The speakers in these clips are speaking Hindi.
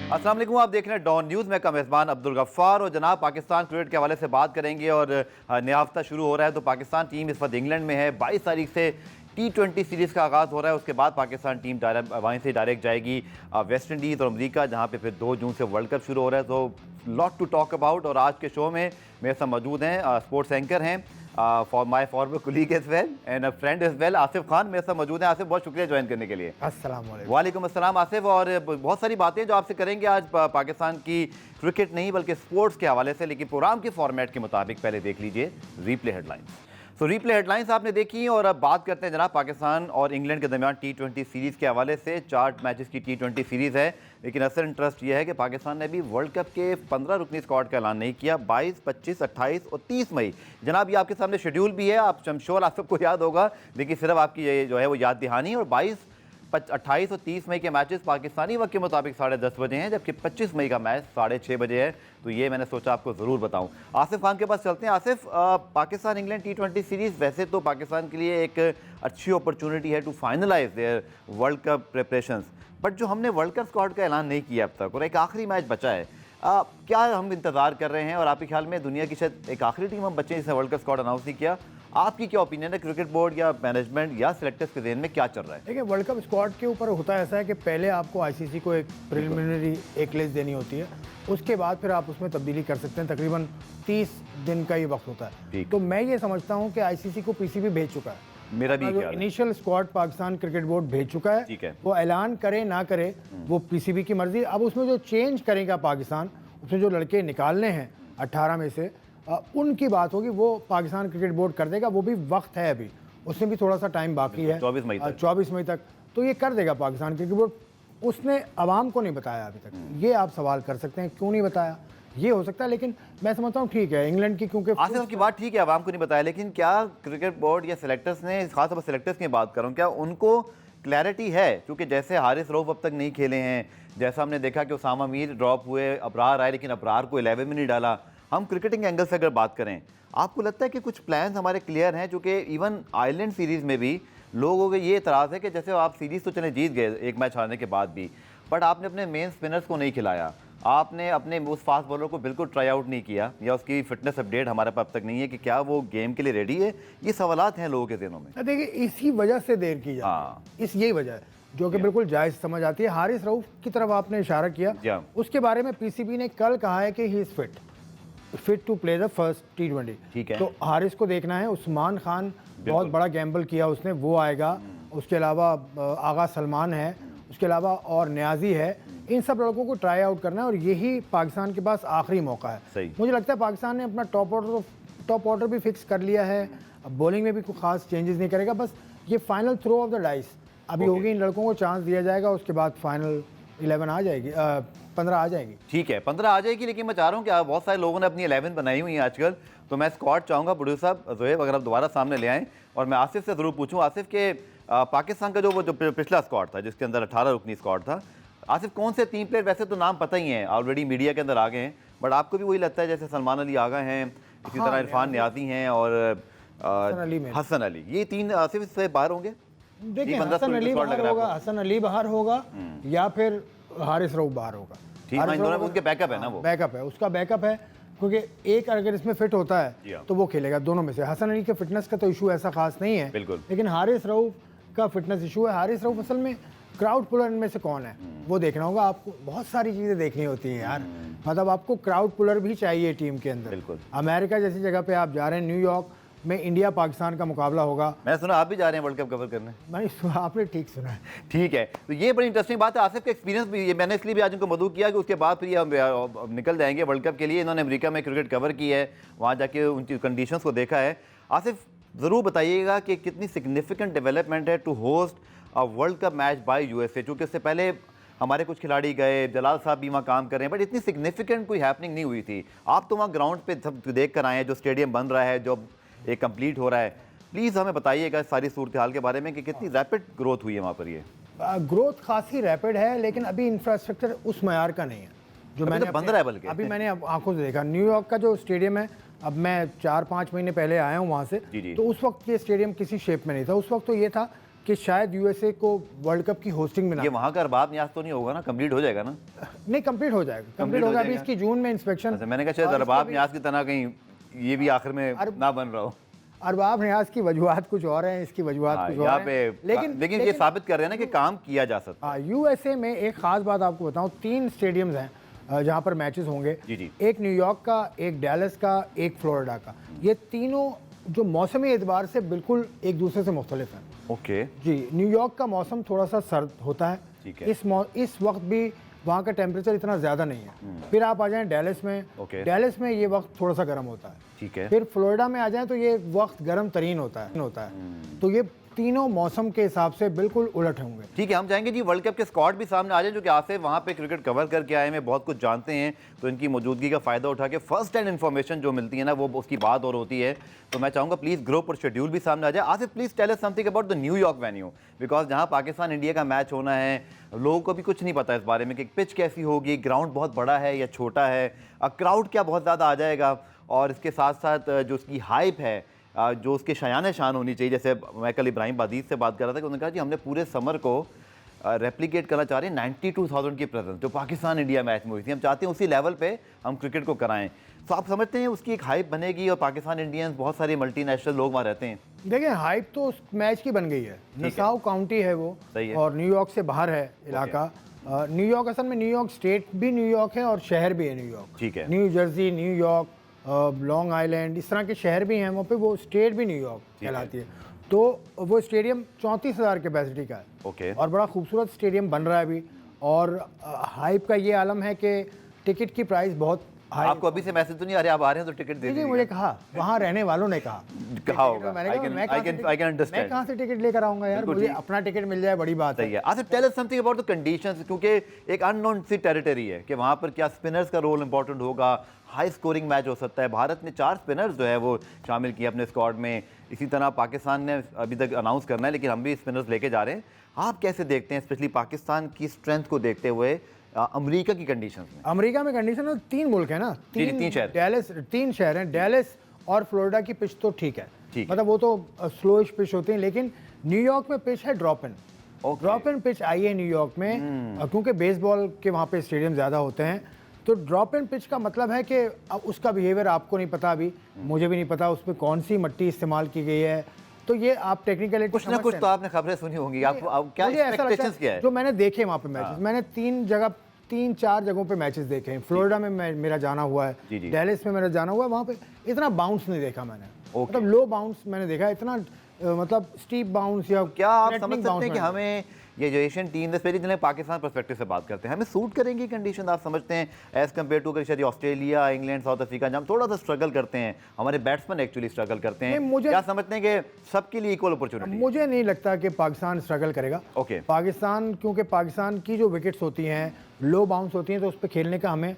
अस्सलाम वालेकुम, आप देख रहे हैं डॉन न्यूज़ में का मेज़बान अब्दुल गफ्फार। और जनाब पाकिस्तान क्रिकेट के हवाले से बात करेंगे। और नया हफ्ता शुरू हो रहा है तो पाकिस्तान टीम इस वक्त इंग्लैंड में है। 22 तारीख से T20 सीरीज़ का आगाज़ हो रहा है। उसके बाद पाकिस्तान टीम वहीं से डायरेक्ट जाएगी वेस्ट इंडीज़ और अमरीका, जहाँ पे फिर 2 जून से वर्ल्ड कप शुरू हो रहा है। तो लॉट टू टॉक अबाउट। और आज के शो में मेरे साथ मौजूद हैं स्पोर्ट्स एंकर हैं for my former colleague as well and a friend as well, Asif Khan मेरे साथ मौजूद हैं। आसिफ, बहुत शुक्रिया ज्वाइन करने के लिए। अस्सलाम वालेकुम। वालेकुम अस्सलाम आसिफ। और बहुत सारी बातें जो आपसे करेंगे आज पाकिस्तान की क्रिकेट नहीं बल्कि स्पोर्ट्स के हवाले से, लेकिन प्रोग्राम के फॉर्मेट के मुताबिक पहले देख लीजिए रीप्ले हेडलाइंस। सो रीप्ले हेडलाइंस आपने देखी और अब बात करते हैं जनाब पाकिस्तान और इंग्लैंड के दरमियान T20 सीरीज़ के हवाले से। 4 मैचेस की T20 सीरीज़ है, लेकिन असल इंटरेस्ट यह है कि पाकिस्तान ने अभी वर्ल्ड कप के 15 रुकनी स्क्वाड का ऐलान नहीं किया। 22, 25, 28 और 30 मई जनाब ये आपके सामने शेड्यूल भी है। आप शमशोर आप सबको याद होगा, लेकिन सिर्फ आपकी ये जो है वो याद दहानी। और 22, 28 और 30 मई के मैचेस पाकिस्तानी वक्त के मुताबिक 10:30 बजे हैं, जबकि 25 मई का मैच 6:30 बजे है। तो ये मैंने सोचा आपको ज़रूर बताऊं। आसिफ खान के पास चलते हैं। Asif, Pakistan England T20 series वैसे तो पाकिस्तान के लिए एक अच्छी अपॉर्चुनिटी है to finalise their world cup preparations, but जो हमने वर्ल्ड कप स्क्वाड का ऐलान नहीं किया अब तक और एक आखिरी मैच बचा है, क्या हम इंतज़ार कर रहे हैं? और आपके ख्याल में दुनिया की शायद एक आखिरी टीम हम बच्चे जिसने वर्ल्ड कप स्क्वाड अनाउंस नहीं किया, आपकी क्या ओपिनियन है? क्रिकेट बोर्ड या मैनेजमेंट या सिलेक्टर्स के ज़हन में क्या चल रहा है? देखिए, वर्ल्ड कप स्क्वाड के ऊपर होता है ऐसा है कि पहले आपको आईसीसी को एक प्रिलिमिनरी एक लिस्ट देनी होती है, उसके बाद फिर आप उसमें तब्दीली कर सकते हैं। तकरीबन 30 दिन का ये वक्त होता है। तो मैं ये समझता हूँ कि आईसीसी को पीसीबी भेज चुका है। मेरा भी ख्याल है। Initial squad Pakistan cricket board भेज चुका है। ठीक है। वो ऐलान करे ना करे वो पीसीबी की मर्जी। अब उसमें जो चेंज करेगा पाकिस्तान, उसमें जो लड़के निकालने हैं 18 में से, उनकी बात होगी, वो पाकिस्तान क्रिकेट बोर्ड कर देगा। वो भी वक्त है, अभी उसमें भी थोड़ा सा टाइम बाकी है, 24 मई तक तो ये कर देगा पाकिस्तान क्रिकेट बोर्ड। उसने आवाम को नहीं बताया अभी तक। ये आप सवाल कर सकते हैं क्यों नहीं बताया, ये हो सकता है, लेकिन मैं समझता हूँ ठीक है इंग्लैंड की, क्योंकि आसिफ की बात ठीक है, आवाम को नहीं बताया, लेकिन क्या क्रिकेट बोर्ड या सिलेक्टर्स ने, खासतौर पर सिलेक्टर्स की बात कर रहा हूँ, क्या उनको क्लैरिटी है? क्योंकि जैसे हारिस रऊफ अब तक नहीं खेले हैं, जैसा हमने देखा कि उसामा मीर ड्रॉप हुए, अबरार आए, लेकिन अबरार को 11 में नहीं डाला। हम क्रिकेटिंग एंगल से अगर बात करें, आपको लगता है कि कुछ प्लान्स हमारे क्लियर हैं? चूँकि इवन आयरलैंड सीरीज़ में भी लोगों को ये इतराज़ है कि जैसे आप सीरीज़ तो चले जीत गए एक मैच हारने के बाद भी, बट आपने अपने मेन स्पिनर्स को नहीं खिलाया, आपने अपने उस फास्ट बॉलर को बिल्कुल ट्राई आउट नहीं किया, या उसकी फिटनेस अपडेट हमारे पास अब तक नहीं है कि क्या वो गेम के लिए रेडी है। ये सवालात हैं लोगों के दिनों में। देखिए, इसी वजह से देर की जाती है। यही वजह है जो कि बिल्कुल जायज़ समझ आती है। हारिस रऊफ की तरफ आपने इशारा किया, उसके बारे में पीसीबी ने कल कहा है कि he is fit to play the first T20। ठीक है। तो हारिस को देखना है। उस्मान खान बहुत बड़ा गैम्बल किया उसने, वो आएगा। उसके अलावा आगा सलमान है, उसके अलावा और न्याजी है। इन सब लड़कों को ट्राई आउट करना है और यही पाकिस्तान के पास आखिरी मौका है। मुझे लगता है पाकिस्तान ने अपना टॉप ऑर्डर भी फिक्स कर लिया है। अब बॉलिंग में भी कोई खास चेंजेस नहीं करेगा, बस ये final throw of the dice अभी होगी। इन लड़कों को चांस दिया जाएगा, उसके बाद फाइनल 11 आ जाएगी, 15 आ जाएगी। ठीक है, 15 आ जाएगी, लेकिन मैं चाह रहा हूँ कि बहुत सारे लोगों ने अपनी 11 बनाई हुई है आजकल, तो मैं स्क्वाड चाहूँगा प्रोड्यूसर साहब ज़ोहेब अगर आप दोबारा सामने ले आएँ। और मैं आसिफ से ज़रूर पूछूँ, आसिफ के पाकिस्तान का जो पिछला स्क्वाड था जिसके अंदर 18 रुकनी स्क्वाड था, आसिफ कौन से 3 प्लेयर, वैसे तो नाम पता ही हैं, ऑलरेडी मीडिया के अंदर आ गए हैं, बट आपको भी वही लगता है जैसे सलमान अली आ गए हैं, इसी तरह इरफान नियाज़ी हैं और हसन अली, ये 3 आसिफ इससे बाहर होंगे? देखिए, हसन अली बाहर होगा या फिर हारिस रऊफ बाहर होगा। ठीक है, इन दोनों में उनके बैकअप है ना, वो बैकअप है, उसका बैकअप है, क्योंकि एक अगर इसमें फिट होता है तो वो खेलेगा दोनों में से। हसन अली के फिटनेस का तो इशू ऐसा खास नहीं है, लेकिन हारिस रऊफ का फिटनेस इशू है। हारिस रऊफ असल में क्राउड पुलर में से कौन है वो देखना होगा आपको। बहुत सारी चीज़ें देखनी होती हैं यार, मतलब आपको क्राउड पुलर भी चाहिए टीम के अंदर। अमेरिका जैसी जगह पे आप जा रहे हैं, न्यूयॉर्क में इंडिया पाकिस्तान का मुकाबला होगा। मैंने सुना आप भी जा रहे हैं वर्ल्ड कप कवर करने। मैंने आपने ठीक सुना है। ठीक है, तो ये बड़ी इंटरेस्टिंग बात है। आसिफ का एक्सपीरियंस भी ये मैंने इसलिए भी आज उनको मदऊ किया कि उसके बाद फिर ये निकल जाएंगे वर्ल्ड कप के लिए। इन्होंने अमेरिका में क्रिकेट कवर की है, वहाँ जाके उनकी कंडीशंस को देखा है। आसिफ ज़रूर बताइएगा कि कितनी सिग्निफिकेंट डेवलपमेंट है to host a world cup match by USA, चूँकि इससे पहले हमारे कुछ खिलाड़ी गए, जलाल साहब भी वहाँ काम कर रहे हैं, बट इतनी सिग्निफिकेंट कोई हैपनिंग नहीं हुई थी। आप तो वहाँ ग्राउंड पे सब देख कर आए हैं, जो स्टेडियम बन रहा है, जो एक कंप्लीट हो रहा है। प्लीज़ हमें बताइएगा सारी सूरत हाल के बारे में कि कितनी रैपिड ग्रोथ हुई है वहाँ पर। ये ग्रोथ खासी रैपिड है, लेकिन अभी इंफ्रास्ट्रक्चर उस मयार का नहीं है जो मैंने बन रहा है। बल्कि अभी मैंने आंखों से देखा न्यूयॉर्क का जो स्टेडियम है, अब मैं 4-5 महीने पहले आया हूँ वहाँ से, तो उस वक्त ये स्टेडियम किसी शेप में नहीं था। उस वक्त तो ये था कि शायद यूएसए को वर्ल्ड कप की होस्टिंग में ना ये वहाँ का अरबाब न्याज तो नहीं होगा ना, कंप्लीट हो जाएगा ना? नहीं, कंप्लीट हो जाएगा, कंप्लीट होगा। अभी इसकी जून में इंस्पेक्शन। अच्छा, मैंने कहा शायद अरबाब न्याज की तरह कहीं ये भी आखिर में ना बन रहा हो। अरबाब न्याज की वजूहात कुछ और हैं, इसकी वजूहात कुछ और हैं, लेकिन ये साबित कर रहे हैं ना कि काम किया जा सकता है। यूएसए में एक खास बात आपको बताऊं, 3 स्टेडियम्स हैं जहां पर मैचेस होंगे। जी। एक न्यूयॉर्क का, एक डैलस का, एक फ्लोरिडा का। ये तीनों जो मौसमी एतबार से बिल्कुल एक दूसरे से मुख्तलिफ हैं। ओके जी, न्यूयॉर्क का मौसम थोड़ा सा सर्द होता है, ठीक है। इस वक्त भी वहाँ का टेम्परेचर इतना ज़्यादा नहीं है। फिर आप आ जाएं डैलस में, डैलस में ये वक्त थोड़ा सा गर्म होता है, ठीक है। फिर फ्लोरिडा में आ जाएं तो ये वक्त गर्म तरीन होता है। तो ये तीनों मौसम के हिसाब से बिल्कुल उलट होंगे। ठीक है, हम चाहेंगे जी वर्ल्ड कप के स्क्वाड भी सामने आ जाए, जो कि आसिफ वहाँ पे क्रिकेट कवर करके आए हैं, बहुत कुछ जानते हैं, तो इनकी मौजूदगी का फ़ायदा उठा के फर्स्ट हैंड इन्फॉर्मेशन जो मिलती है ना, वो उसकी बात और होती है। तो मैं चाहूँगा प्लीज़ ग्रुप और शेड्यूल भी सामने आ जाए। Asif please tell us something about the New York venue, because जहाँ पाकिस्तान इंडिया का मैच होना है, लोगों को भी कुछ नहीं पता इस बारे में कि पिच कैसी होगी, ग्राउंड बहुत बड़ा है या छोटा है, क्राउड क्या बहुत ज़्यादा आ जाएगा, और इसके साथ साथ जो उसकी हाइप है, जो उसके शायान शान होनी चाहिए। जैसे मैं कल इब्राहिम बादीस से बात कर रहा था कि उन्होंने कहा कि हमने पूरे समर को रेप्लिकेट करना चाह रहे हैं 92,000 की प्रेजेंस जो पाकिस्तान इंडिया मैच में हुई थी। हम चाहते हैं उसी लेवल पे हम क्रिकेट को कराएं। तो आप समझते हैं उसकी एक हाइप बनेगी, और पाकिस्तान इंडियंस बहुत सारे मल्टीनेशनल लोग वहाँ रहते हैं। देखिए, हाइप तो उस मैच की बन गई है। नसाउ काउंटी है वो, सही है। और न्यूयॉर्क से बाहर है इलाका। न्यूयॉर्क असल में न्यूयॉर्क स्टेट भी न्यूयॉर्क है और शहर भी है न्यूयॉर्क। ठीक है। New Jersey, New York, long island, इस तरह के शहर भी हैं वहाँ पे, वो स्टेट भी न्यूयॉर्क कहलाती है। तो वो स्टेडियम 34,000 कैपेसिटी का है। ओके। और बड़ा खूबसूरत स्टेडियम बन रहा है अभी। और हाइप का ये आलम है कि टिकट की प्राइस बहुत हाई। आपको अभी से मैसेज तो नहीं आ रहे, आप आ रहे हैं तो टिकट दे दीजिए। मुझे कहा, वहाँ रहने वालों ने कहा होगा। मैंने कहा मैं अंडरस्टैंड, कहाँ से टिकट लेकर आऊँगा यार, मुझे अपना टिकट मिल जाए, बड़ी बात है। Asif tell us something about the conditions, क्योंकि एक अननोन सी टेरिटरी है कि वहाँ पर क्या स्पिनर्स का रोल इंपॉर्टेंट होगा, हाई स्कोरिंग मैच हो सकता है। भारत ने 4 स्पिनर्स जो है वो शामिल किए अपने स्क्वाड में। इसी तरह पाकिस्तान ने अभी तक अनाउंस करना है, लेकिन हम भी स्पिनर्स लेके जा रहे हैं। आप कैसे देखते हैं, स्पेशली पाकिस्तान की स्ट्रेंथ को देखते हुए अमेरिका की कंडीशंस में? अमेरिका में कंडीशन 3 मुल्क है ना, 3 शहर, डैलस 3 शहर हैं। डैलस और फ्लोरिडा की पिच तो ठीक है, मतलब वो तो स्लोइश पिच होती है, लेकिन न्यूयॉर्क में पिच है drop in. Drop in pitch आई है न्यूयॉर्क में, क्योंकि बेसबॉल के वहाँ पे स्टेडियम ज़्यादा होते हैं। तो ड्रॉप इन पिच का मतलब है कि अब उसका बिहेवियर आपको नहीं पता, अभी मुझे भी नहीं पता उसमें कौन सी मिट्टी इस्तेमाल की गई है। तो ये आप टेक्निकली कुछ ना कुछ तो आपने खबरें सुनी होंगी, आप क्या एक्सपेक्टेशंस क्या है? जो मैंने देखे वहाँ पे मैचेस, मैंने 3-4 जगहों पे मैचेस देखे हैं। फ्लोरिडा में मेरा जाना हुआ है, डैलस में मेरा जाना हुआ है, वहाँ पे इतना बाउंस नहीं देखा मैंने, मतलब लो बाउंस मैंने देखा, इतना मतलब स्टीप बाउंस या क्या आप समझ सकते हैं कि हमें ये जो एशियन टीम स्पेशली जिन्हें पाकिस्तान पर्सपेक्टिव से बात करते हैं, हमें सूट करेंगी कंडीशन, आप समझते हैं एज कम्पेयर टू शायद ऑस्ट्रेलिया, इंग्लैंड, साउथ अफ्रीका, जहाँ हम थोड़ा सा स्ट्रगल करते हैं, हमारे बैट्समैन एक्चुअली स्ट्रगल करते हैं, क्या समझते हैं कि सबके लिए इक्वल अपॉर्चुनिटी? मुझे नहीं लगता कि पाकिस्तान स्ट्रगल करेगा। ओके। पाकिस्तान, क्योंकि पाकिस्तान की जो विकेट्स होती हैं लो बाउंस होती हैं, तो उस पर खेलने का हमें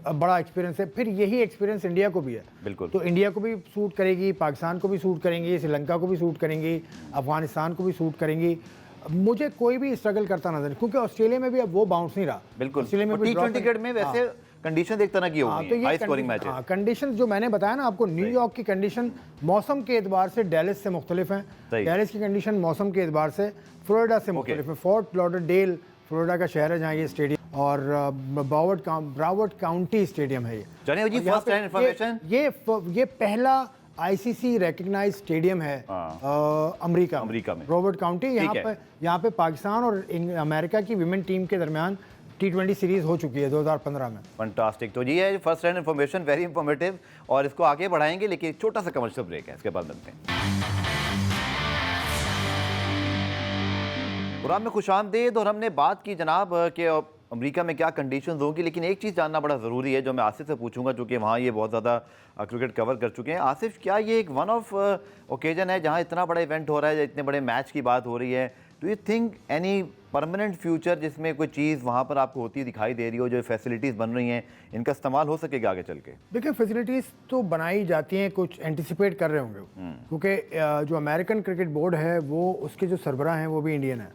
बड़ा एक्सपीरियंस है। फिर यही एक्सपीरियंस इंडिया को भी है, बिल्कुल। तो इंडिया को भी सूट करेगी, पाकिस्तान को भी सूट करेंगी, श्रीलंका को भी सूट करेंगी, अफगानिस्तान को भी सूट करेंगी। मुझे कोई भी स्ट्रगल करता नजर, क्योंकि ऑस्ट्रेलिया में भी अब वो बाउंस नहीं रहा। बिल्कुल, ऑस्ट्रेलिया में टी20 क्रिकेट में वैसे कंडीशन एक तरह की होगी, हाई स्कोरिंग मैच है। कंडीशन जो मैंने बताया ना आपको, न्यूयॉर्क की कंडीशन मौसम के एतबार से डैलस से मुख्तलिफ है, डैलस की कंडीशन मौसम के एतबार से फ्लोरिडा से मुख्तलिफ है। फोर्ट लॉडरडेल फ्लोरिडा का शहर है जहाँ ये स्टेडियम, और ब्रावर्ड काउंटी स्टेडियम है ये। चलिए जी, फर्स्ट हैंड इंफॉर्मेशन, ये पहला आईसीसी रिकॉग्नाइज्ड स्टेडियम है अमेरिका में, ब्रावर्ड काउंटी। यहाँ पे पाकिस्तान और अमेरिका की विमेन टीम के दरमियान T20 सीरीज हो चुकी है 2015 में। फंटास्टिक। तो ये है first hand information, very informative, और इसको आगे बढ़ाएंगे, लेकिन एक छोटा सा कमर्शियल ब्रेक है, इसके बाद मिलते हैं। प्रोग्राम में खुशामदीद। और हमने बात की जनाब कि अमेरिका में क्या कंडीशंस होंगी, लेकिन एक चीज़ जानना बड़ा ज़रूरी है जो मैं आसिफ से पूछूंगा, क्योंकि वहाँ ये बहुत ज़्यादा क्रिकेट कवर कर चुके हैं। आसिफ, क्या ये एक वन ऑफ ओकेजन है जहाँ इतना बड़ा इवेंट हो रहा है, इतने बड़े मैच की बात हो रही है? Do you think any permanent future जिसमें कोई चीज़ वहाँ पर आपको होती दिखाई दे रही हो, जो फैसिलिटीज़ बन रही हैं, इनका इस्तेमाल हो सकेगा आगे चल के? देखिए, फैसिलिटीज़ तो बनाई जाती हैं, कुछ एंटिसिपेट कर रहे होंगे, क्योंकि जो अमेरिकन क्रिकेट बोर्ड है वो, उसके जो सरबराह हैं वो भी इंडियन है,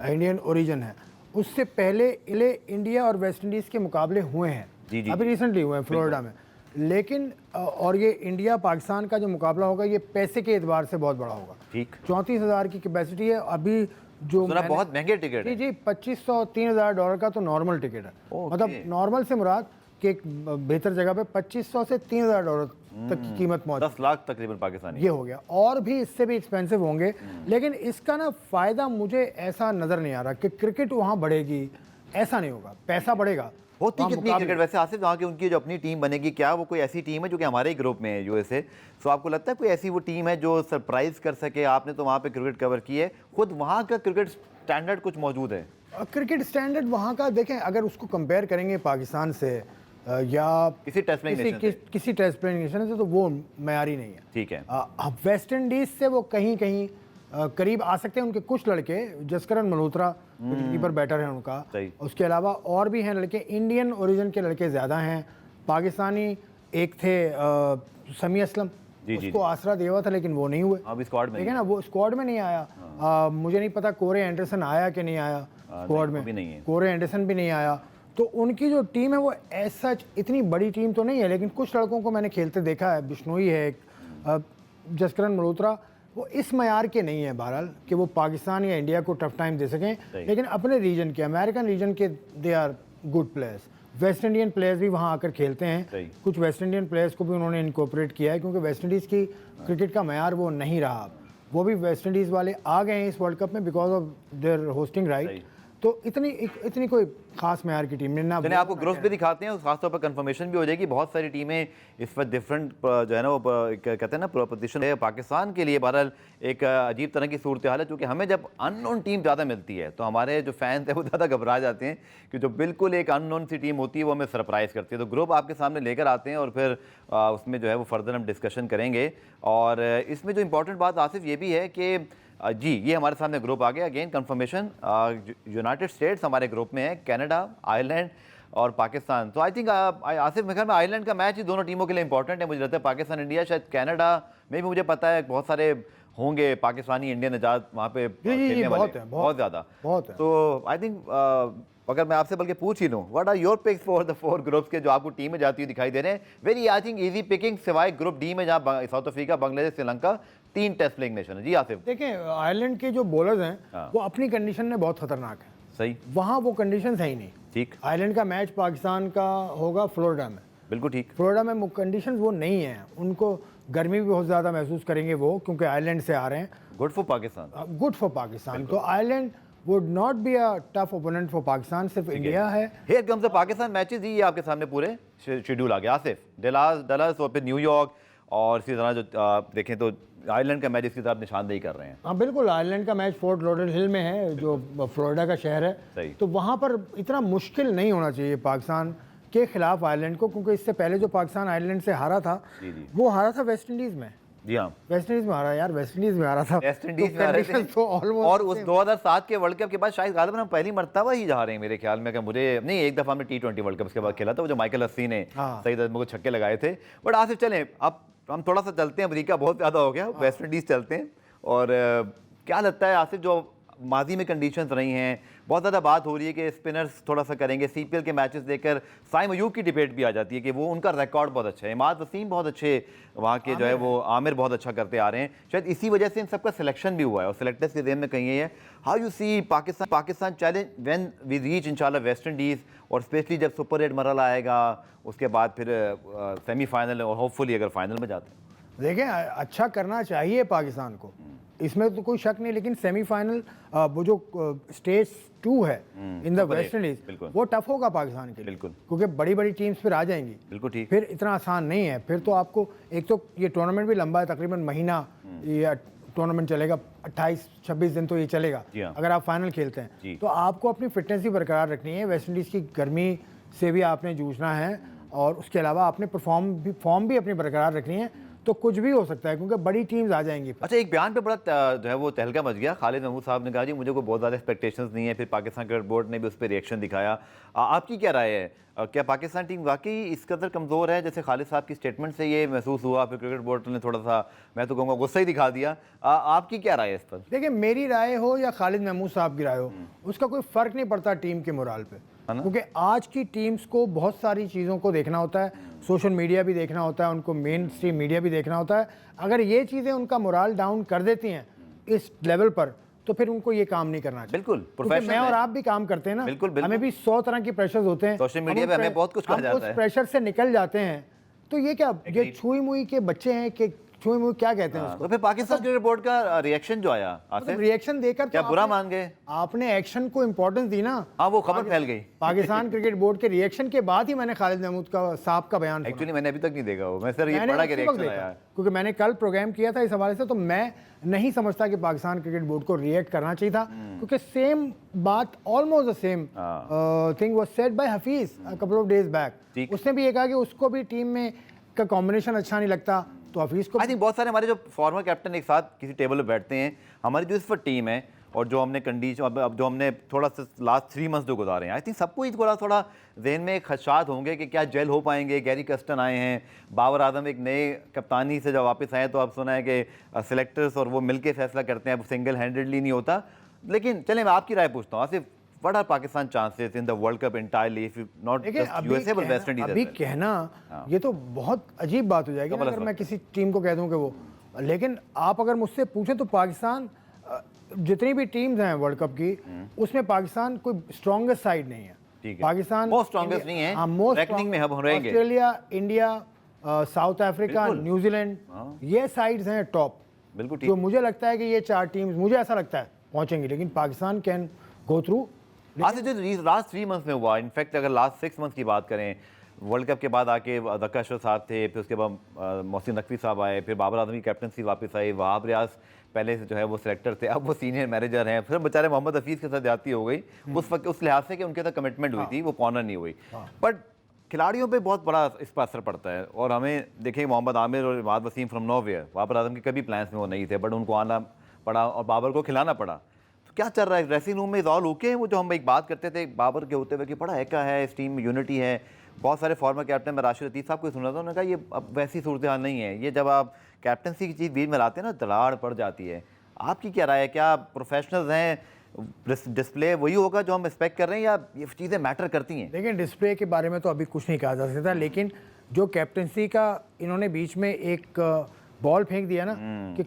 इंडियन ओरिजिन है। उससे पहले इंडिया और वेस्ट इंडीज़ के मुकाबले हुए हैं, अभी रिसेंटली हुए हैं फ्लोरिडा में, लेकिन और ये इंडिया पाकिस्तान का जो मुकाबला होगा ये पैसे के एतबार से बहुत बड़ा होगा। ठीक। 34,000 की कैपेसिटी है। अभी जो सुना बहुत महंगे टिकट जी है। जी, $2,500-3,000 का तो नॉर्मल टिकट है। ओके। मतलब नॉर्मल से मुराद कि एक बेहतर जगह पे $2,500 से $3,000 तक की कीमत मौजूद 10 लाख तकरीबन पाकिस्तानी। ये हो गया। और भी इससे भी एक्सपेंसिव होंगे, लेकिन इसका ना फ़ायदा मुझे ऐसा नज़र नहीं आ रहा कि क्रिकेट वहाँ बढ़ेगी, ऐसा नहीं होगा। पैसा बढ़ेगा। होती वहाँ कितनी मुकाबले- क्रिकेट वैसे आसिफ वहाँ की उनकी जो अपनी टीम बनेगी, क्या वो कोई ऐसी टीम है जो कि हमारे ही ग्रुप में है यूएसए, सो आपको लगता है कोई ऐसी वो टीम है जो सरप्राइज कर सके? आपने तो वहाँ पे क्रिकेट कवर की है, खुद वहाँ का क्रिकेट स्टैंडर्ड कुछ मौजूद है? क्रिकेट स्टैंडर्ड वहाँ का देखें, अगर उसको कंपेयर करेंगे पाकिस्तान से या किसी टेस्ट प्लेइंग नेशन से? किसी टेस्ट प्लेइंग नेशन से, तो वो मयारी नहीं है। ठीक है। वेस्ट इंडीज से वो कहीं कहीं करीब आ सकते हैं। उनके कुछ लड़के, जसकरण मल्होत्रा कीपर बैटर है उनका, सही। उसके अलावा और भी हैं लड़के, इंडियन ओरिजिन के लड़के ज़्यादा हैं। पाकिस्तानी एक थे समी असलम, जी, जी, उसको आसरा दिया हुआ था लेकिन वो नहीं हुए। अभी स्क्वाड में ठीक है ना, वो स्क्वाड में नहीं आया। मुझे नहीं पता कोरे एंडरसन आया कि नहीं आया स्क्वाड में। भी नहीं है। कोरे एंडरसन भी नहीं आया। तो उनकी जो टीम है वो एज सच इतनी बड़ी टीम तो नहीं है, लेकिन कुछ लड़कों को मैंने खेलते देखा है। बिश्नोई है एक, जसकरण मल्होत्रा, वो इस मयार के नहीं है बहरहाल कि वो पाकिस्तान या इंडिया को टफ टाइम दे सकें, लेकिन अपने रीजन के, अमेरिकन रीजन के they are good players. West Indian players भी वहाँ आकर खेलते हैं। कुछ वेस्ट इंडियन प्लेयर्स को भी उन्होंने इनकॉर्पोरेट किया है, क्योंकि वेस्ट इंडीज़ की क्रिकेट का मयार वो नहीं रहा। वो भी वेस्ट इंडीज़ वाले आ गए हैं इस वर्ल्ड कप में because of their hosting right. तो इतनी कोई खास मैार की टीम ने ना। चलिए आपको ग्रुप भी दिखाते हैं, खासतौर पर कंफर्मेशन भी हो जाएगी। बहुत सारी टीमें इस वक्त डिफरेंट जो है ना वो कहते हैं ना पोजीशन है। पाकिस्तान के लिए बहरहाल एक अजीब तरह की सूरत हाल है, क्योंकि हमें जब अननोन टीम ज़्यादा मिलती है तो हमारे जो फैंस हैं वो ज़्यादा घबरा जाते हैं कि जो बिल्कुल एक अननोन सी टीम होती है वो हमें सरप्राइज़ करती है। तो ग्रुप आपके सामने लेकर आते हैं और फिर उसमें जो है वो फर्दर हम डिस्कशन करेंगे। और इसमें जो इंपॉर्टेंट बात आसिफ ये भी है कि जी ये हमारे सामने ग्रुप आ गया। अगेन कंफर्मेशन, यूनाइटेड स्टेट्स हमारे ग्रुप में है, कनाडा, आयरलैंड और पाकिस्तान। तो आई थिंक आसिफ मेरे ख्याल में आयरलैंड का मैच ही दोनों टीमों के लिए इंपॉर्टेंट है मुझे लगता है। पाकिस्तान इंडिया, शायद कनाडा में भी मुझे पता है बहुत सारे होंगे पाकिस्तानी इंडियन आजाद वहाँ पे खेलने वाले, बहुत ज़्यादा। तो आई थिंक अगर मैं आपसे बल्कि पूछ ही लूँ, what are your picks for the 4 groups के जो आपको टीमें जाती हुई दिखाई दे रहे हैं? Very I think easy picking, सिवाय ग्रुप डी में जहाँ South Africa, Bangladesh, Sri Lanka 3 test playing nation है। जी आसिफ। देखें, आयरलैंड के जो बॉलर्स हैं वो अपनी कंडीशन में बहुत खतरनाक है। सही। वहाँ वो कंडीशन है ही नहीं। ठीक। आयरलैंड का मैच पाकिस्तान का होगा फ्लोरिडा में। बिल्कुल ठीक। फ्लोरिडा में कंडीशन वो नहीं है, उनको गर्मी भी बहुत ज़्यादा महसूस करेंगे वो, क्योंकि आयरलैंड से आ रहे हैं। Good for Pakistan. Good for Pakistan. तो Ireland would not be a tough opponent for Pakistan, सिर्फ इंडिया है। Here comes the Pakistan matches. ये आपके सामने पूरे शेड्यूल आ गया आसिफ। डलास और फिर न्यूयॉर्क, और इसी तरह जो देखें तो आयरलैंड का मैच इसकी तरफ निशानदेही कर रहे हैं। हाँ बिल्कुल, आयरलैंड का मैच फोर्ट लॉडरहिल में है जो फ्लोरिडा का शहर है। तो वहाँ पर इतना मुश्किल नहीं होना चाहिए पाकिस्तान के खिलाफ आयरलैंड को, क्योंकि इससे पहले जो पाकिस्तान आयरलैंड से हारा था वो हारा था वेस्ट इंडीज़ में। जी हाँ, वेस्ट इंडीज में हारा यार, वेस्ट इंडीज में हारा था। वेस्ट इंडीज में हारे थे। तो और उस 2007 के वर्ल्ड कप के बाद शायद गालिबन हम पहली मर्तबा ही जा रहे हैं मेरे ख्याल में। कि मुझे नहीं, एक दफ़ा हमने T20 वर्ल्ड कप के बाद खेला था, वो जो माइकल हस्सी ने सही तरह को छक्के लगाए थे। बट आसिफ चलें, अब हम थोड़ा सा चलते हैं, अमेरिका बहुत ज़्यादा हो गया, वेस्ट इंडीज़ चलते हैं। और क्या लगता है आसिफ, जो माजी में कंडीशंस रही हैं, बहुत ज़्यादा बात हो रही है कि स्पिनर्स थोड़ा सा करेंगे। CPL के मैचेस देखकर साइम अयूब की डिबेट भी आ जाती है कि वो उनका रिकॉर्ड बहुत अच्छा है, इमाद वसीम बहुत अच्छे वहाँ के जो है वो, आमिर बहुत अच्छा करते आ रहे हैं। शायद इसी वजह से इन सबका सिलेक्शन भी हुआ है और सिलेक्टर्स के ज़हन में कहीं है। How you see Pakistan challenge when we reach इंशाल्लाह वेस्ट इंडीज़, और स्पेशली जब सुपर 8 मरहला आएगा, उसके बाद फिर सेमीफाइनल और होपफुली अगर फाइनल में जाते हैं। देखें, अच्छा करना चाहिए पाकिस्तान को, इसमें तो कोई शक नहीं, लेकिन सेमीफाइनल वो जो स्टेज 2 है इन द वेस्ट इंडीज, वो टफ होगा पाकिस्तान के लिए, क्योंकि बड़ी बड़ी टीम्स फिर आ जाएंगी। बिल्कुल ठीक। फिर इतना आसान नहीं है। फिर तो आपको एक तो ये टूर्नामेंट भी लंबा है, तकरीबन महीना ये टूर्नामेंट चलेगा, 28-26 दिन तो ये चलेगा अगर आप फाइनल खेलते हैं। तो आपको अपनी फिटनेस भी बरकरार रखनी है, वेस्ट इंडीज़ की गर्मी से भी आपने जूझना है, और उसके अलावा आपने फॉर्म भी अपनी बरकरार रखनी है। तो कुछ भी हो सकता है क्योंकि बड़ी टीम्स आ जाएंगी। अच्छा, एक बयान पे बड़ा जो है वो तहलका मच गया। खालिद महमूद साहब ने कहा जी मुझे कोई बहुत ज़्यादा एक्सपेक्टेशंस नहीं है, फिर पाकिस्तान क्रिकेट बोर्ड ने भी उस पर रिएक्शन दिखाया। आपकी क्या राय है, क्या पाकिस्तान टीम वाकई इस कदर कमज़ोर है जैसे खालिद साहब की स्टेटमेंट से ये महसूस हुआ? फिर क्रिकेट बोर्ड ने थोड़ा सा, मैं तो कहूँगा, गुस्सा ही दिखा दिया। आपकी क्या राय है इस पर? देखिए, मेरी राय हो या खालिद महमूद साहब की राय हो, उसका कोई फ़र्क नहीं पड़ता टीम के मोराल पे, क्योंकि आज की टीम्स को बहुत सारी चीज़ों को देखना होता है, सोशल मीडिया भी देखना होता है, उनको मेन स्ट्रीम मीडिया भी देखना होता है। अगर ये चीज़ें उनका मोराल डाउन कर देती हैं इस लेवल पर, तो फिर उनको ये काम नहीं करना चाहिए। बिल्कुल, क्योंकि प्रोफेशनल मैं और है। आप भी काम करते हैं ना, बिल्कुल, बिल्कुल। हमें भी 100 तरह के प्रेशर्स होते हैं। सोशल हम मीडिया उस पे हमें बहुत कुछ कहा हम जाता उस है। प्रेशर से निकल जाते हैं। तो ये क्या, ये छुई मुई के बच्चे हैं कि छुई मुई क्या कहते हैं उसको? तो फिर पाकिस्तान क्रिकेट बोर्ड का रिएक्शन जो आया आसिफ, रिएक्शन देकर क्या तो बुरा आपने- मान गए? आपने एक्शन को इंपॉर्टेंस दी ना। हाँ, वो खबर फैल गई। पाकिस्तान क्रिकेट बोर्ड के रिएक्शन के बाद ही मैंने खालिद महमूद का साहब का बयान सुना। एक्चुअली मैंने अभी तक नहीं देखा वो, मैं सर ये मैंने पढ़ा कि उसी वक्त रिएक्शन देखा, आया। क्योंकि मैंने कल प्रोग्राम किया था इस हवाले से। तो मैं नहीं समझता कि पाकिस्तान क्रिकेट बोर्ड को रिएक्ट करना चाहिए था, क्योंकि सेम बात, almost the same thing was said bye Hafeez a couple of days back. ठीक। उसने भी ये कहा कि उसको भी टीम में का कॉम्बिनेशन अच्छा नहीं लगता, तो हफीज को आई थिंक बहुत सारे हमारे जो फॉर्मर कैप्टन एक साथ किसी टेबल पर बैठते हैं, हमारी जो इस वक्त टीम है और जो हमने कंडीशन अब जो हमने थोड़ा सा लास्ट 3 मंथ्स जो गुजारे हैं, आई थिंक सबको ही थोड़ा जहन में खदशात होंगे कि क्या जेल हो पाएंगे। गैरी कस्टन आए हैं, बाबर आजम एक नए कप्तानी से जब वापस आए तो अब सुना है कि सिलेक्टर्स और वो मिलके फैसला करते हैं, अब सिंगल हैंडेडली नहीं होता। लेकिन चलें मैं आपकी राय पूछता हूँ Asif, what are Pakistan chances in the world cup entirely if not just USA but West Indies? अभी कहना ये तो बहुत अजीब बात हो जाएगी ना, अगर मैं किसी टीम को कह दूं कि वो। लेकिन आप अगर मुझसे पूछें तो पाकिस्तान, जितनी भी टीम्स हैं वर्ल्ड कप की, उसमें पाकिस्तान कोई स्ट्रॉन्गेस्ट साइड नहीं है। पाकिस्तान मोस्ट स्ट्रॉन्गेस्ट नहीं है, रैंकिंग में हम रहेंगे। Australia, India, south Africa, New Zealand, ये साइड्स हैं टॉप। बिल्कुल ठीक। तो मुझे लगता है कि ये 4 टीम्स, मुझे ऐसा लगता है, पहुंचेंगी। लेकिन पाकिस्तान कैन गो थ्रू। आज से जो लास्ट 3 मंथ्स में हुआ, इनफैक्ट अगर लास्ट 6 मंथ्स की बात करें, वर्ल्ड कप के बाद आके दक्का अशरफ साहब थे, फिर उसके बाद मोहसिन नकवी साहब आए, फिर बाबर आजम की कैप्टनसी वापस आई, वहाब रियाज पहले से जो है वो सिलेक्टर थे, अब वो सीनियर मैनेजर हैं, फिर बेचारे मोहम्मद हफीज़ के साथ जाती हो गई उस वक्त, उस लिहाज से कि उनके साथ कमिटमेंट हुई थी, वो कॉर्नर नहीं हुई। बट खिलाड़ियों पे बहुत बड़ा इस पर असर पड़ता है। और हमें देखें, मोहम्मद आमिर और इमाद वसीम फ्रॉम नॉर्वे, बाबर आजम के कभी प्लान्स में वो नहीं थे, बट उनको आना पड़ा और बाबर को खिलाना पड़ा। तो क्या चल रहा है ड्रेसिंग रूम में? Is all okay? वो जो हम एक बात करते थे बाबर के होते हुए कि बड़ा एका है, इस टीम में यूनिटी है, बहुत सारे फॉर्मर कैप्टन, मैं राशिद लतीफ़ साहब को सुना था, उन्होंने कहा ये अब वैसी सूरत हाल नहीं है, ये जब आप कैप्टनसी की चीज़ बीच में लाते हैं ना, दराड़ पड़ जाती है। आपकी क्या राय है? क्या प्रोफेशनल्स हैं, डिस्प्ले वही होगा जो हम एक्सपेक्ट कर रहे हैं, या ये चीज़ें मैटर करती हैं? लेकिन डिस्प्ले के बारे में तो अभी कुछ नहीं कहा जा सकता, लेकिन जो कैप्टनसी का इन्होंने बीच में एक बॉल फेंक दिया ना, कि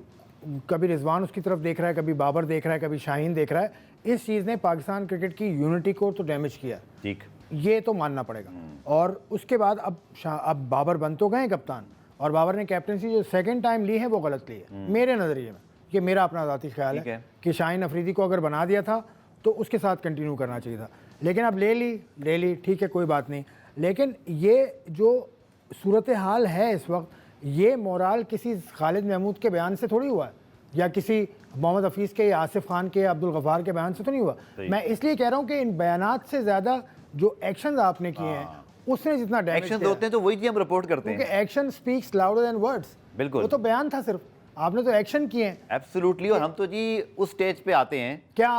कभी रिजवान उसकी तरफ देख रहा है, कभी बाबर देख रहा है, कभी शाहीन देख रहा है, इस चीज़ ने पाकिस्तान क्रिकेट की यूनिटी को तो डैमेज किया। ठीक, ये तो मानना पड़ेगा। और उसके बाद अब बाबर बन तो गए कप्तान, और बाबर ने कैप्टनसी जो सेकंड टाइम ली है वो गलत ली है मेरे नज़रिए में। ये मेरा अपना ज़ाती ख्याल है कि शाहीन अफरीदी को अगर बना दिया था तो उसके साथ कंटिन्यू करना चाहिए था, लेकिन अब ले ली, ठीक है, कोई बात नहीं। लेकिन ये जो सूरत हाल है इस वक्त, ये मोराल किसी खालिद महमूद के बयान से थोड़ी हुआ है, या किसी मोहम्मद हफीज़ के या आसिफ खान के या अब्दुल गफ़ार के बयान से तो नहीं हुआ। मैं इसलिए कह रहा हूँ कि इन बयानात से ज़्यादा जो एक्शन आपने किए हैं उसने जितना डैमेज एक्शन होते हैं तो वही चीज़ हम रिपोर्ट करते हैं, क्योंकि action speaks louder than words. बिल्कुल, वो तो बयान था सिर्फ, आपने तो एक्शन किए हैं। एब्सोल्युटली। और हम तो जी उस स्टेज पे आते हैं, क्या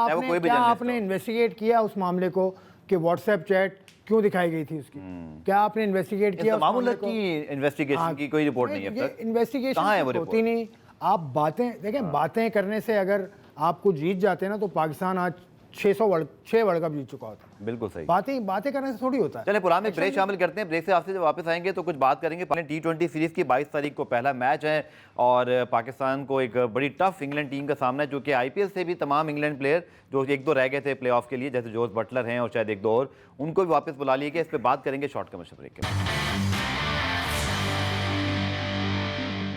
क्या आपने इन्वेस्टिगेट किया उस मामले को कि व्हाट्सएप चैट क्यों दिखाई गई थी उसकी? क्या आपने इन्वेस्टिगेट किया? मामूलत की इन्वेस्टिगेशन की कोई रिपोर्ट नहीं है अब तक। इन्वेस्टिगेशन कहाँ है वो होती नहीं। आप बातें देखें, बातें करने से अगर आपको जीत जाते हैं ना, तो पाकिस्तान आज 6 वर्ल्ड कप जीत चुका होता है। बिल्कुल सही। बातें करने से थोड़ी होता है। चले पुराने ब्रेक शामिल करते हैं, ब्रेक से आपसे जब वापस आएंगे तो कुछ बात करेंगे। T20 सीरीज की 22 तारीख को पहला मैच है और पाकिस्तान को एक बड़ी टफ इंग्लैंड टीम का सामना है, जो कि IPL से भी तमाम इंग्लैंड प्लेयर जो 1-2 रह गए थे प्लेऑफ के लिए, जैसे जोस बटलर हैं और शायद 1-2 और, उनको भी वापस बुला लिया गया। इस पर बात करेंगे शॉर्ट कमर्शियल ब्रेक के बाद।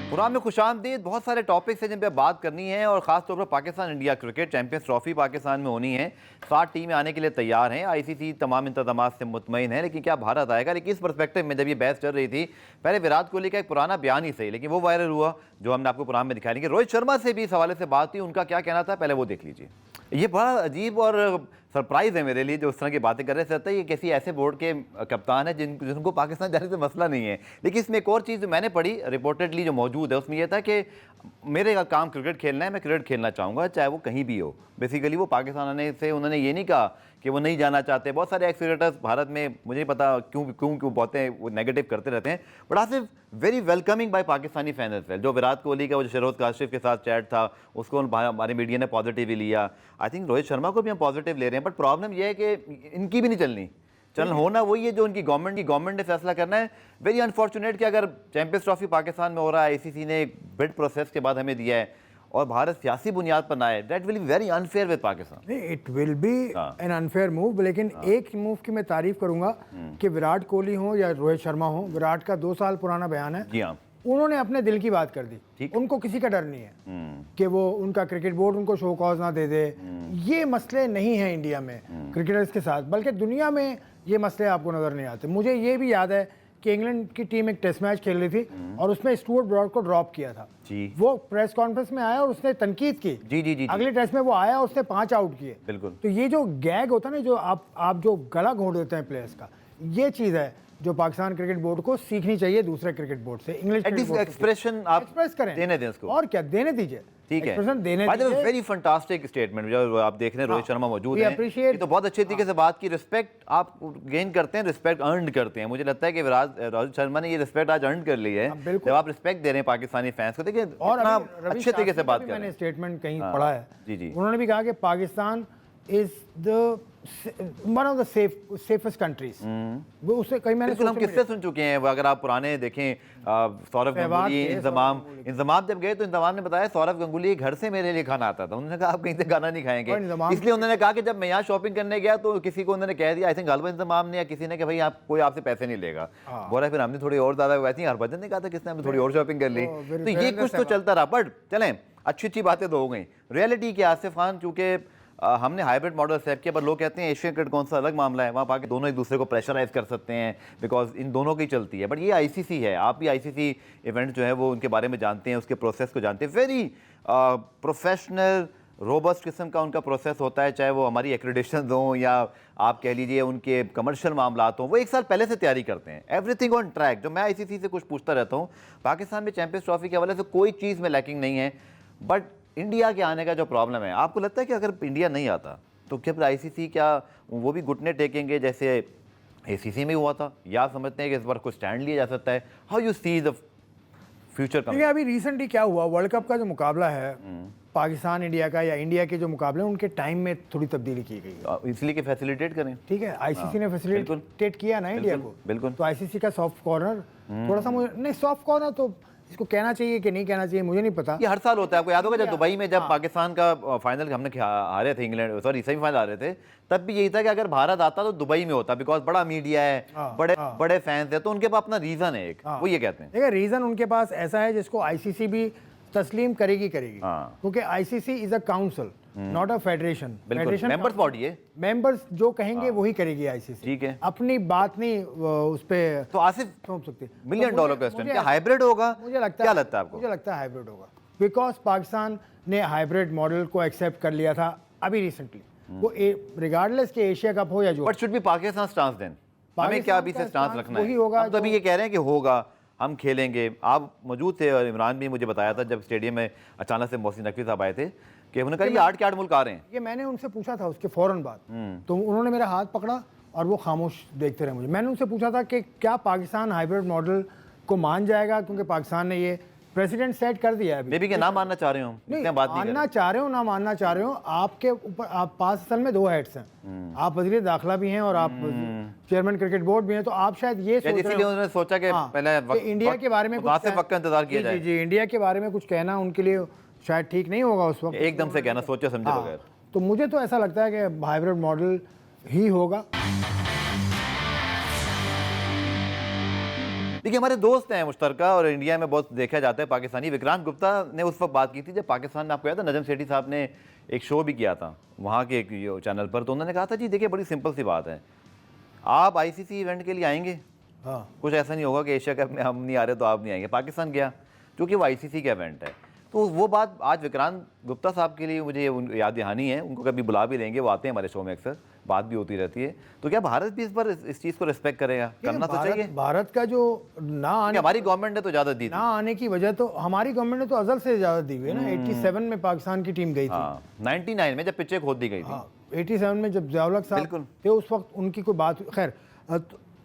प्रोग्राम में खुशामदीद। बहुत सारे टॉपिक्स हैं जिन पर बात करनी है, और खासतौर पर Pakistan India cricket champions trophy Pakistan में होनी है। 7 टीमें आने के लिए तैयार हैं, ICC तमाम इंतजाम से मुतमईन है, लेकिन क्या भारत आएगा? लेकिन इस पर्सपेक्टिव में जब ये बहस चल रही थी, पहले विराट कोहली का एक पुराना बयान ही सही, लेकिन वो वायरल हुआ जो हमने आपको प्रोग्राम में दिखाई लेंगे। रोहित शर्मा से भी इस हवाले से बात हुई, उनका क्या कहना था पहले वो देख लीजिए। ये बड़ा अजीब और सरप्राइज़ है मेरे लिए जो उस तरह की बातें कर रहे थे। ये किसी ऐसे बोर्ड के कप्तान है जिनको पाकिस्तान जाने से मसला नहीं है। लेकिन इसमें एक और चीज़ जो मैंने पढ़ी रिपोर्टेडली जो मौजूद है, उसमें यह था कि मेरे का काम क्रिकेट खेलना है, मैं क्रिकेट खेलना चाहूँगा चाहे वो कहीं भी हो। बेसिकली वो पाकिस्तान आने से उन्होंने ये नहीं कहा कि वो नहीं जाना चाहते। बहुत सारे एक्स क्रिकेटर्स भारत में, मुझे नहीं पता क्यों बहुत वो नेगेटिव करते रहते हैं, but Asif very welcoming by Pakistani fan as well. जो विराट कोहली का वो शरोज काशिफ के साथ चैट था, उसको हमारे मीडिया ने पॉजिटिव ही लिया। आई थिंक रोहित शर्मा को भी हम पॉजिटिव ले रहे हैं, बट प्रॉब्लम यह है कि इनकी भी नहीं चलनी। चल होना वही है जो उनकी गवर्नमेंट ने फैसला करना है। वेरी अनफॉर्चुनेट कि अगर चैंपियंस ट्रॉफी पाकिस्तान में हो रहा है, ICC ने एक बिड प्रोसेस के बाद हमें दिया है, और भारत सियासी बुनियाद पर ना आए, that will be very unfair with Pakistan. नहीं, it will be an unfair move, लेकिन एक मूव की मैं तारीफ करूंगा कि विराट कोहली हो या रोहित शर्मा हो, विराट का 2 साल पुराना बयान है, जी हाँ, उन्होंने अपने दिल की बात कर दी। ठीक। उनको किसी का डर नहीं है कि वो उनका क्रिकेट बोर्ड उनको शो कॉज ना दे दे। ये मसले नहीं हैं इंडिया में क्रिकेटर्स के साथ, बल्कि दुनिया में ये मसले आपको नजर नहीं आते। मुझे ये भी याद है कि इंग्लैंड की टीम एक टेस्ट मैच खेल रही थी और उसमें स्टुअर्ट ब्रॉड को ड्रॉप किया था जी। वो प्रेस कॉन्फ्रेंस में आया और उसने तनकीद की। जी। अगले टेस्ट में वो आया, उसने 5 आउट किए। बिल्कुल। तो ये जो गैग होता है ना, जो आप जो गला घोंट देते हैं प्लेयर्स का, ये चीज़ है जो पाकिस्तान क्रिकेट बोर्ड को सीखनी चाहिए दूसरे क्रिकेट बोर्ड से। इंग्लिश एक्सप्रेशन आप एक्सप्रेस करें, देने दें उसको, और क्या देने दीजिए, ठीक है। एक्सप्रेशन देने दीजिए। वेरी फैंटास्टिक स्टेटमेंट, जो आप देख रहे हैं रोहित शर्मा मौजूद हैं, appreciate- ये तो बहुत अच्छे तरीके से बात की। रिस्पेक्ट आप गेन करते हैं, रिस्पेक्ट अर्न करते हैं। मुझे लगता है कि रोहित शर्मा ने ये रिस्पेक्ट आज अर्न कर ली है। जब आप रिस्पेक्ट दे रहे हैं पाकिस्तानी फैंस को, देखिए और इतना अभी अच्छे तरीके से बात कर रहे मैंने हैं। स्टेटमेंट कहीं पढ़ा है, जी। उन्होंने भी कहा कि Pakistan is the one of the safest countries. वो उससे कहीं मैंने बिल्कुल, हम किससे सुन चुके हैं। अगर आप पुराने देखें, सौरव गंगुली, इंतजाम जब गए तो इंतजाम ने बताया सौरव गंगुली घर से मेरे लिए खाना आता था। उन्होंने कहा आप कहीं से खाना नहीं खाएंगे, इसलिए उन्होंने कहा कि जब मैं यहाँ शॉपिंग करने गया तो किसी को उन्होंने कह दिया, आई थिंक गलबा इंतजाम ने या किसी ने, कि भाई आप कोई आपसे पैसे नहीं लेगा। बोला फिर हमने थोड़ी और ज्यादा, वैसे ही हरभजन ने कहा था किसने, हमने थोड़ी और शॉपिंग कर ली। तो ये कुछ तो चलता रहा, बट चलें अच्छी बातें तो हो गई। रियलिटी क्या, आसिफ खान, चूंकि हमने हाइब्रिड मॉडल एक्सेप्ट किया, पर लोग कहते हैं एशियन क्रिकेट कौन सा अलग मामला है, वहाँ पाके दोनों एक दूसरे को प्रेशराइज कर सकते हैं, बिकॉज इन दोनों की चलती है। बट ये आईसीसी है, आप भी आईसीसी इवेंट जो है वो उनके बारे में जानते हैं, उसके प्रोसेस को जानते हैं। वेरी प्रोफेशनल रोबस्ट किस्म का उनका प्रोसेस होता है, चाहे वो हमारी एक्रेडिशन हो या आप कह लीजिए उनके कमर्शियल मामला हो, वो 1 साल पहले से तैयारी करते हैं। Everything on track. जो मैं आईसीसी से कुछ पूछता रहता हूँ, पाकिस्तान में चैंपियंस ट्रॉफी के हवाले से कोई चीज़ में लैकिंग नहीं है, बट इंडिया के आने का जो प्रॉब्लम है, आपको लगता है कि अगर इंडिया नहीं आता तो क्या फिर आईसीसी क्या वो भी घुटने टेकेंगे जैसे एसीसी में हुआ था, या समझते हैं कि इस बार कुछ स्टैंड लिया जा सकता है? How you see the future coming? अभी रिसेंटली क्या हुआ, वर्ल्ड कप का जो मुकाबला है पाकिस्तान इंडिया का, या इंडिया के जो मुकाबले हैं उनके टाइम में थोड़ी तब्दीली की गई, इसलिए कि फैसिलिटेट करें। ठीक है, आईसीसी ने फैसिलिटेट किया ना इंडिया को। बिल्कुल। तो आईसीसी का सॉफ्ट कॉर्नर थोड़ा सा, मुझे नहीं, सॉफ्ट कॉर्नर तो इसको कहना चाहिए कि नहीं कहना चाहिए, मुझे नहीं पता। ये हर साल होता है, आपको याद होगा जब दुबई में जब पाकिस्तान का फाइनल हमने हारे थे, इंग्लैंड, सॉरी सेमीफाइनल हारे थे, तब भी यही था कि अगर भारत आता तो दुबई में होता, बिकॉज बड़ा मीडिया है, बड़े फैंस है, तो उनके पास अपना रीजन है एक, वो ये कहते हैं। देखिए, रीजन उनके पास ऐसा है जिसको आईसीसी भी तस्लीम करेगी, क्योंकि ICC is a council, not a federation. Federation members body है, मेंबर्स जो कहेंगे वही करेगी आईसीसी, ठीक है, अपनी बात नहीं उस पे तो आसिफ थोप सकती। $1 क्वेश्चन, क्या हाइब्रिड होगा? मुझे लगता है, क्या लगता है आपको? मुझे लगता है हाइब्रिड होगा, बिकॉज पाकिस्तान ने हाइब्रिड मॉडल को एक्सेप्ट कर लिया था अभी रिसेंटली, वो रिगार्डलेस के एशिया कप हो या जो। But should be Pakistan stance then, हमें क्या अभी से स्टांस रखना है? होगा, हम तो अभी ये कह रहे हैं कि होगा, हम खेलेंगे। आप मौजूद थे और इमरान भी मुझे बताया था जब स्टेडियम में अचानक से मोहसिन नकवी साहब आए थे कि उन्होंने कहा ये 8 के 8 मुल्क आ रहे हैं। ये मैंने उनसे पूछा था उसके फौरन बाद, तो उन्होंने मेरा हाथ पकड़ा और वो खामोश देखते रहे मुझे। मैंने उनसे पूछा था कि क्या पाकिस्तान हाइब्रिड मॉडल को मान जाएगा, क्योंकि पाकिस्तान ने ये प्रेसिडेंट सेट कर दिया है अभी। मे बी कि ना मानना चाह रहे हो, नहीं, बात नहीं मानना चाह रहे हो ना मानना चाह रहे हो, आपके ऊपर आप पास असल में 2 हेड्स हैं, आप वज़ीर दाखिला भी हैं और आप चेयरमैन क्रिकेट बोर्ड भी हैं, तो आप शायद ये सोच रहे हो, उन्होंने सोचा कि पहले इंडिया के बारे में कुछ वक्त का इंतजार किया जाए। जी, इंडिया के बारे में कुछ कहना उनके लिए शायद ठीक नहीं होगा उस वक्त, एकदम से कहना सोचे समझे बगैर। तो मुझे तो ऐसा लगता है कि हाइब्रिड मॉडल ही होगा। देखिए, हमारे दोस्त हैं मुश्तरका और इंडिया में बहुत देखा जाता है पाकिस्तानी। विक्रांत गुप्ता ने उस वक्त बात की थी जब पाकिस्तान में, आपको याद है नजम सेठी साहब ने एक शो भी किया था वहाँ के एक चैनल पर, तो उन्होंने कहा था जी देखिए बड़ी सिंपल सी बात है, आप आईसीसी इवेंट के लिए आएंगे, कुछ ऐसा नहीं होगा कि एशिया कप में हम नहीं आ रहे तो आप नहीं आएंगे। पाकिस्तान गया क्योंकि वो आईसीसी का इवेंट है, तो वो बात आज विक्रांत गुप्ता साहब के लिए मुझे याद दहानी है, उनको कभी बुला भी लेंगे, वो आते हैं हमारे शो में अक्सर, बात भी होती रहती है। तो क्या भारत भी इस पर इस चीज़ को रिस्पेक्ट करेगा? करना तो चाहिए। भारत का जो ना आने, हमारी गवर्नमेंट ने तो ज़्यादा दी, ना आने की वजह तो हमारी गवर्नमेंट ने तो अजल से ज़्यादा दी हुई है ना। 87 में पाकिस्तान की टीम गई थी, 99 में जब पिचें खोद दी गई थी, 87 में जब ज़ियाउल हक साहब थे उस वक्त उनकी कोई बात। खैर,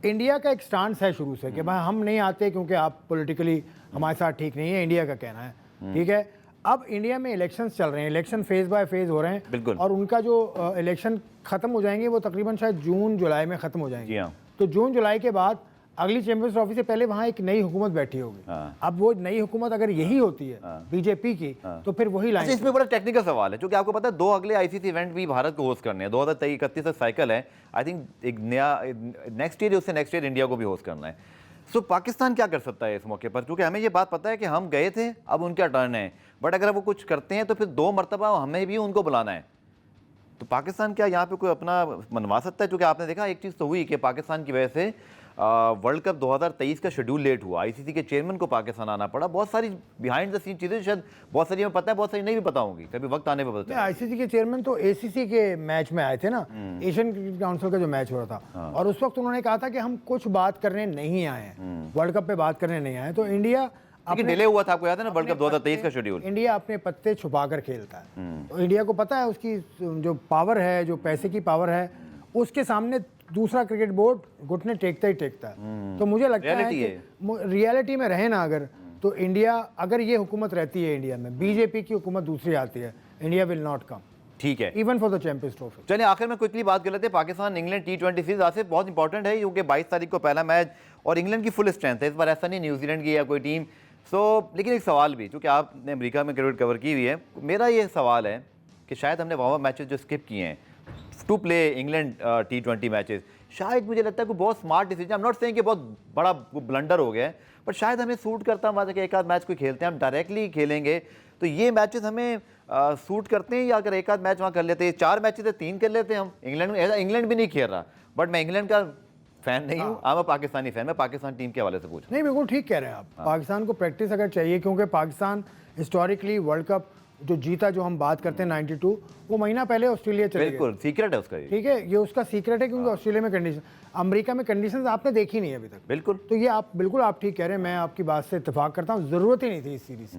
इंडिया का एक स्टांस है शुरू से कि भाई हम नहीं आते क्योंकि आप पॉलिटिकली हमारे साथ ठीक नहीं है, इंडिया का कहना है, ठीक है। अब इंडिया में इलेक्शंस चल रहे हैं, इलेक्शन फेज बाय फेज हो रहे हैं, और उनका जो इलेक्शन ख़त्म हो जाएंगे वो तकरीबन शायद जून जुलाई में ख़त्म हो जाएंगे। तो जून जुलाई के बाद अगली चैंपियंस ट्रॉफी से पहले वहाँ एक नई हुकूमत बैठी होगी। हाँ। अब वो नई हुकूमत अगर यही होती है बीजेपी की, तो फिर वही अच्छा, लाइन। इसमें बड़ा टेक्निकल सवाल है क्योंकि आपको पता है 2 अगले आईसीसी इवेंट भी भारत को होस्ट करने हैं। 2031 तक साइकिल है। आई थिंक एक नया नेक्स्ट ईयर, उससे नेक्स्ट ईयर इंडिया को भी होस्ट करना है। सो पाकिस्तान क्या कर सकता है इस मौके पर? क्योंकि हमें ये बात पता है कि हम गए थे, अब उनका टर्न है, बट अगर वो कुछ करते हैं तो फिर 2 मरतबा हमें भी उनको बुलाना है। तो पाकिस्तान क्या यहाँ पे कोई अपना मनवा सकता है? क्योंकि आपने देखा एक चीज़ तो हुई कि पाकिस्तान की वजह से वर्ल्ड कप 2023 का शेड्यूल लेट हुआ। आईसीसी के चेयरमैन को पाकिस्तान आना पड़ा। बहुत सारी बिहाइंड द सीन चीज़ें शायद बहुत सारी हमें पता है, बहुत सारी नहीं भी पता होंगी, कभी वक्त आने पर पता है। आईसीसी के चेयरमैन तो एसीसी के मैच में आए थे ना, एशियन क्रिकेट काउंसिल का जो मैच हो रहा था, और उस वक्त उन्होंने कहा था कि हम कुछ बात करने नहीं आए हैं, वर्ल्ड कप पे बात करने नहीं आए। तो इंडिया डिले हुआ था, आपको याद है ना वर्ल्ड कप 2023 का शेड्यूल। इंडिया अपने पत्ते छुपा कर खेलता है। तो इंडिया को पता है उसकी जो पावर है, जो पैसे की पावर है, उसके सामने दूसरा क्रिकेट बोर्ड घुटने टेकता ही टेकता है। तो मुझे लगता है कि रियलिटी में रहे ना अगर, तो इंडिया, अगर ये हुकूमत रहती है इंडिया में, बीजेपी की हुकूमत दूसरी आती है, इंडिया विल नॉट कम, ठीक है, even for the champions trophy. चलिए आखिर में क्विकली बात कर लेते हैं। पाकिस्तान इंग्लैंड T20 सीरीज आज से बहुत इंपॉर्टेंट है क्योंकि 22 तारीख को पहला मैच, और इंग्लैंड की फुल स्ट्रेंथ है इस बार, ऐसा नहीं न्यूजीलैंड की या कोई टीम। लेकिन एक सवाल भी, क्योंकि आपने अमेरिका में क्रिकेट कवर की हुई है, मेरा ये सवाल है कि शायद हमने वार्म अप मैचेस जो स्किप किए हैं to play England T20 matches, शायद मुझे लगता है कि बहुत smart decision, I am not saying कि बहुत बड़ा ब्लंडर हो गया है, बट शायद हमें सूट करता है कि एक आध मैच कोई खेलते हैं, हम डायरेक्टली खेलेंगे तो ये मैचेस हमें सूट करते हैं, या अगर एक आध मैच वहाँ कर लेते हैं, 4 मैचेस है 3 कर लेते हैं हम। इंग्लैंड भी नहीं खेल रहा, बट मैं इंग्लैंड का फैन नहीं हूँ, मैं पाकिस्तानी फैन, मैं पाकिस्तान टीम के हवाले से पूछ। नहीं, बिल्कुल ठीक कह रहे हैं आप। पाकिस्तान को प्रैक्टिस अगर चाहिए, क्योंकि पाकिस्तान हिस्टोरिकली वर्ल्ड कप जो जीता, जो हम बात करते हैं 92, वो महीना पहले ऑस्ट्रेलिया चले गए। बिल्कुल सीक्रेट है उसका, ठीक है, ये उसका सीक्रेट है, क्योंकि ऑस्ट्रेलिया में कंडीशन, अमेरिका में कंडीशंस आपने देखी नहीं अभी तक। बिल्कुल, तो ये आप बिल्कुल आप ठीक कह रहे हैं, मैं आपकी बात से इत्तेफाक करता हूँ। ज़रूरत ही नहीं थी इस सीरीज,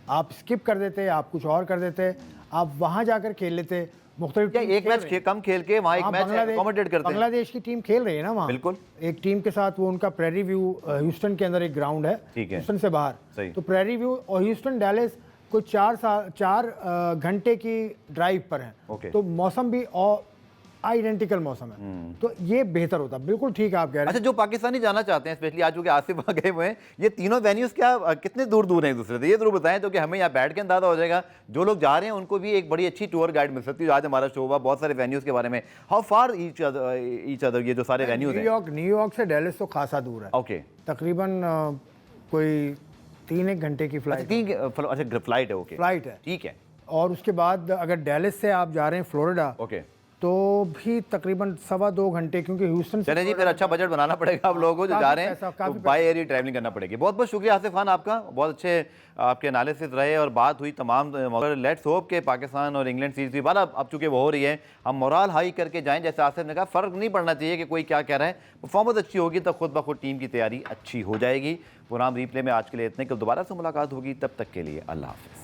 आप स्किप कर देते, आप कुछ और कर देते, आप वहाँ जाकर खेल लेते। मुख्तलिफ एक मैच कम खेल के वहाँ एक मैच अकोमोडेट करते हैं। बांग्लादेश की टीम खेल रही है ना वहाँ, बिल्कुल, एक टीम के साथ, वो उनका प्रेरी व्यू ह्यूस्टन के अंदर एक ग्राउंड है, ह्यूस्टन से बाहर, तो प्रेरी व्यू और ह्यूस्टन डैलेस कुछ 4 घंटे की ड्राइव पर है। तो मौसम भी और आइडेंटिकल मौसम है, तो ये बेहतर होता। बिल्कुल ठीक है आप कह रहे हैं। अच्छा, जो पाकिस्तानी जाना चाहते हैं, स्पेशली आज जो कि आसिफ वहाँ गए हुए हैं, ये तीनों वेन्यूज क्या कितने दूर दूर हैं एक दूसरे से, ये जरूर बताएं, तो कि हमें यहाँ बैठ के अंदाजा हो जाएगा, जो लोग जा रहे हैं उनको भी एक बड़ी अच्छी टूर गाइड मिल सकती है। आज हमारा शो हुआ बहुत सारे वेन्यूज के बारे में, हाउ फार ईच अदर ये जो सारे वेन्यूज हैं। न्यूयॉर्क से डैलस तो खासा दूर है, ओके, तकरीबन कोई 3-1 घंटे की फ्लाइट। अच्छा, फ्लाइट है, ओके, फ्लाइट है, ठीक है। और उसके बाद अगर डैलस से आप जा रहे हैं फ्लोरिडा, ओके, तो भी तकरीबन 2.25 घंटे, क्योंकि ह्यूस्टन। चले जी, फिर अच्छा बजट बनाना पड़ेगा आप लोगों को जो जा रहे हैं, तो बाय एयर ट्रैवलिंग करना पड़ेगी। बहुत बहुत शुक्रिया आसिफ खान आपका, बहुत अच्छे आपके एनालिसिस रहे और बात हुई तमाम। लेट्स होप के पाकिस्तान और इंग्लैंड सीरीज की बात अब चूंकि वो हो रही है, हम मोराल हाई करके जाएं, जैसे आसिफ ने कहा, फ़र्क नहीं पड़ना चाहिए कि कोई क्या कह रहा है, परफॉर्मेंस अच्छी होगी तो खुद ब खुद टीम की तैयारी अच्छी हो जाएगी। प्रोग्राम रीप्ले में आज के लिए इतने, कल दोबारा से मुलाकात होगी, तब तक के लिए अल्लाह हाफ़िज़।